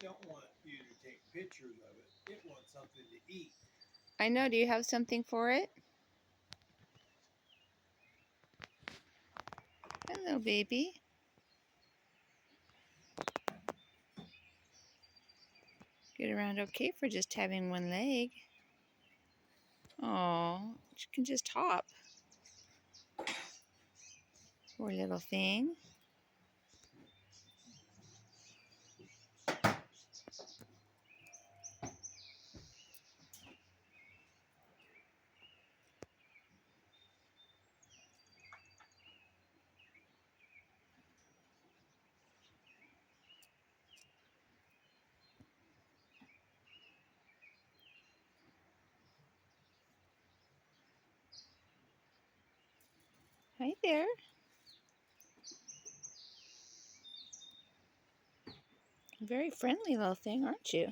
don't want you to take pictures of it. It wants something to eat. I know. Do you have something for it? Hello, baby. Get around okay for just having one leg. Oh, she can just hop. Poor little thing. Hi there. Very friendly little thing, aren't you?